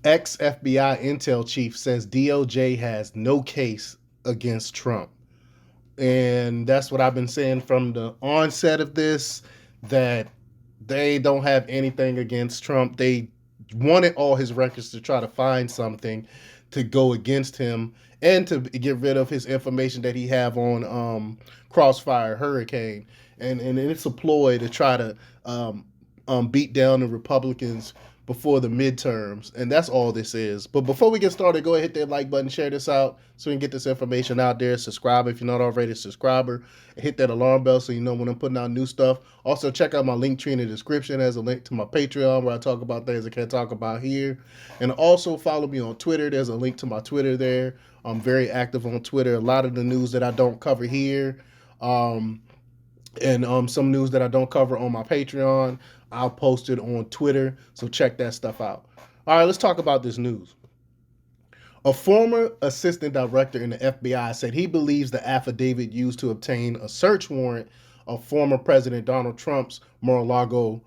Ex-FBI intel chief says DOJ has no case against Trump. And that's what I've been saying from the onset of this, that they don't have anything against Trump. They wanted all his records to try to find something to go against him and to get rid of his information that he have on Crossfire Hurricane. And it's a ploy to try to beat down the Republicans before the midterms, and that's all this is. But before we get started, go ahead, hit that like button, share this out so we can get this information out there. Subscribe if you're not already a subscriber, and hit that alarm bell so you know when I'm putting out new stuff. Also, check out my link tree in the description. There's a link to my Patreon where I talk about things I can't talk about here. And also follow me on Twitter. There's a link to my Twitter there. I'm very active on Twitter. A lot of the news that I don't cover here, and some news that I don't cover on my Patreon, I'll post it on Twitter, so check that stuff out. All right, let's talk about this news. A former assistant director in the FBI said he believes the affidavit used to obtain a search warrant of former President Donald Trump's Mar-a-Lago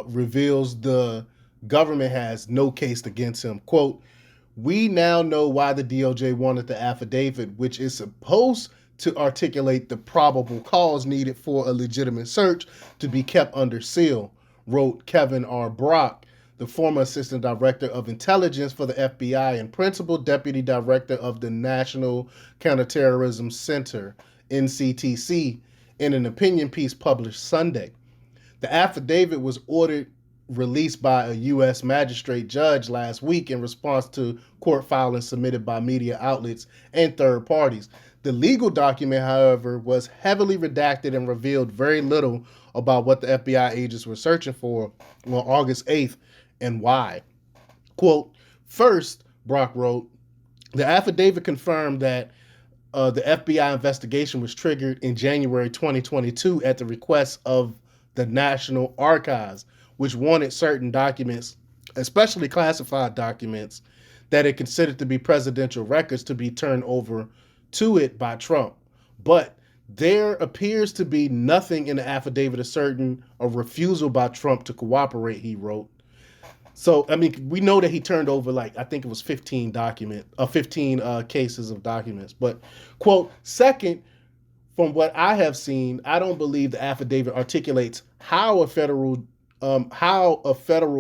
reveals the government has no case against him. Quote, "We now know why the DOJ wanted the affidavit, which is supposed to articulate the probable cause needed for a legitimate search, to be kept under seal," wrote Kevin R. Brock, the former assistant director of intelligence for the FBI and principal deputy director of the National Counterterrorism Center, NCTC, in an opinion piece published Sunday. The affidavit was ordered released by a U.S. magistrate judge last week in response to court filings submitted by media outlets and third parties. The legal document, however, was heavily redacted and revealed very little about what the FBI agents were searching for on August 8th and why. Quote, "First," Brock wrote, "the affidavit confirmed that the FBI investigation was triggered in January 2022 at the request of the National Archives, which wanted certain documents, especially classified documents, that it considered to be presidential records to be turned over to it by Trump. But there appears to be nothing in the affidavit asserting a refusal by Trump to cooperate," he wrote. So, I mean, we know that he turned over, like, I think it was 15 cases of documents. But, quote, "Second, from what I have seen, I don't believe the affidavit articulates how a federal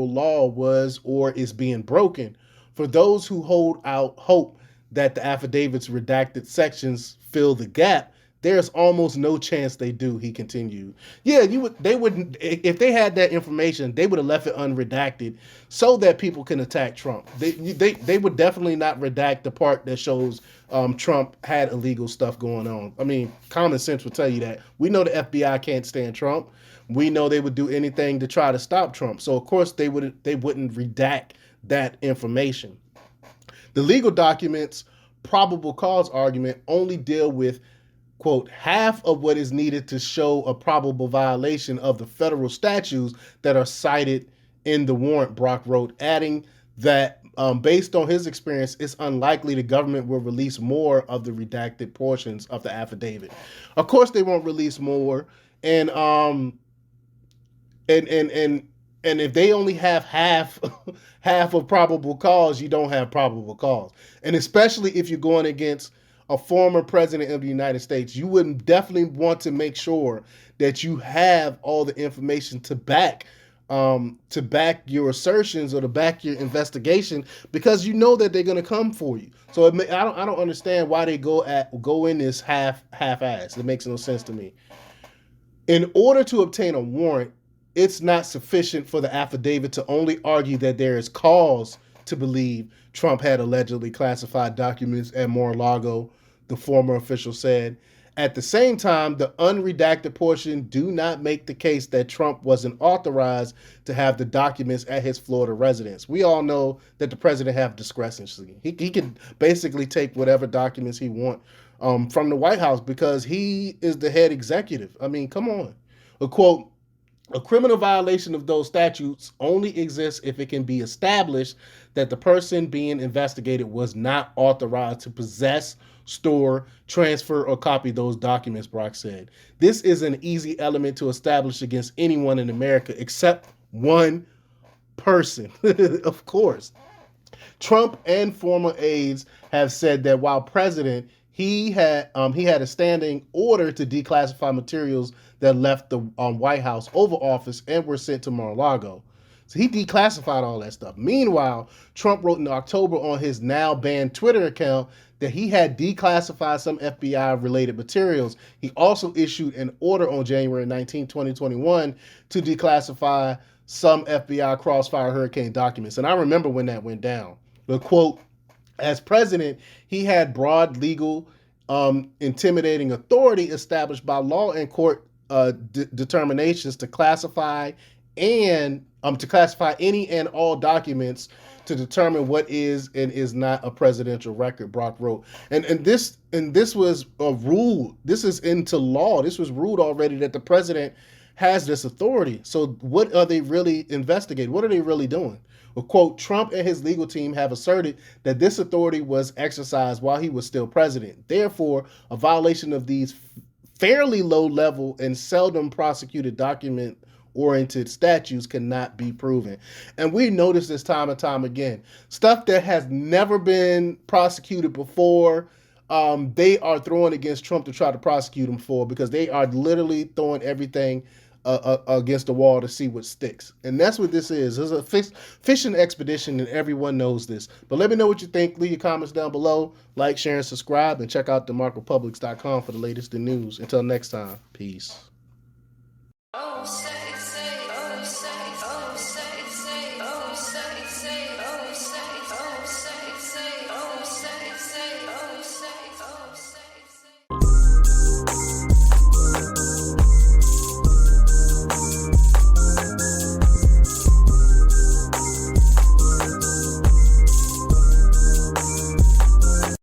law was or is being broken. For those who hold out hope that the affidavit's redacted sections fill the gap, there's almost no chance they do," he continued. Yeah, they wouldn't, if they had that information, they would have left it unredacted so that people can attack Trump. They would definitely not redact the part that shows Trump had illegal stuff going on. I mean, common sense would tell you that. We know the FBI can't stand Trump. We know they would do anything to try to stop Trump. So of course they wouldn't redact that information. The legal documents probable cause argument only deal with, quote, "half of what is needed to show a probable violation of the federal statutes that are cited in the warrant," Brock wrote, adding that based on his experience, it's unlikely the government will release more of the redacted portions of the affidavit. Of course, they won't release more, and and and and and if they only have half half of probable cause, you don't have probable cause. And especially if you're going against a former president of the United States, you would definitely want to make sure that you have all the information to back your assertions or to back your investigation, because you know that they're going to come for you. So I don't understand why they go in this half-ass. It makes no sense to me. In order to obtain a warrant, it's not sufficient for the affidavit to only argue that there is cause to believe Trump had allegedly classified documents at Mar-a-Lago, the former official said. At the same time, the unredacted portion do not make the case that Trump wasn't authorized to have the documents at his Florida residence. We all know that the president have discretion. He can basically take whatever documents he wants from the White House because he is the head executive. I mean, come on. A quote, "A criminal violation of those statutes only exists if it can be established that the person being investigated was not authorized to possess, store, transfer, or copy those documents," Brock said. "This is an easy element to establish against anyone in America except one person," of course. Trump and former aides have said that while president, he had a standing order to declassify materials that left the White House Oval Office and were sent to Mar-a-Lago. So he declassified all that stuff. Meanwhile, Trump wrote in October on his now banned Twitter account that he had declassified some FBI related materials. He also issued an order on January 19, 2021 to declassify some FBI Crossfire Hurricane documents. And I remember when that went down. The quote, as president, he had broad legal intimidating authority established by law and court determinations to classify any and all documents to determine what is and is not a presidential record. Brock wrote, and this was a rule. This is into law. This was ruled already that the president has this authority. So what are they really investigating? What are they really doing? Well, quote, Trump and his legal team have asserted that this authority was exercised while he was still president. Therefore, a violation of these fairly low-level and seldom prosecuted document-oriented statutes cannot be proven. And we notice this time and time again. Stuff that has never been prosecuted before, they are throwing against Trump to try to prosecute him for, because they are literally throwing everything against the wall to see what sticks. And that's what this is. It's a fishing expedition, and everyone knows this. But let me know what you think. Leave your comments down below. Like, share, and subscribe. And check out themarkrepublics.com for the latest in news. Until next time, peace.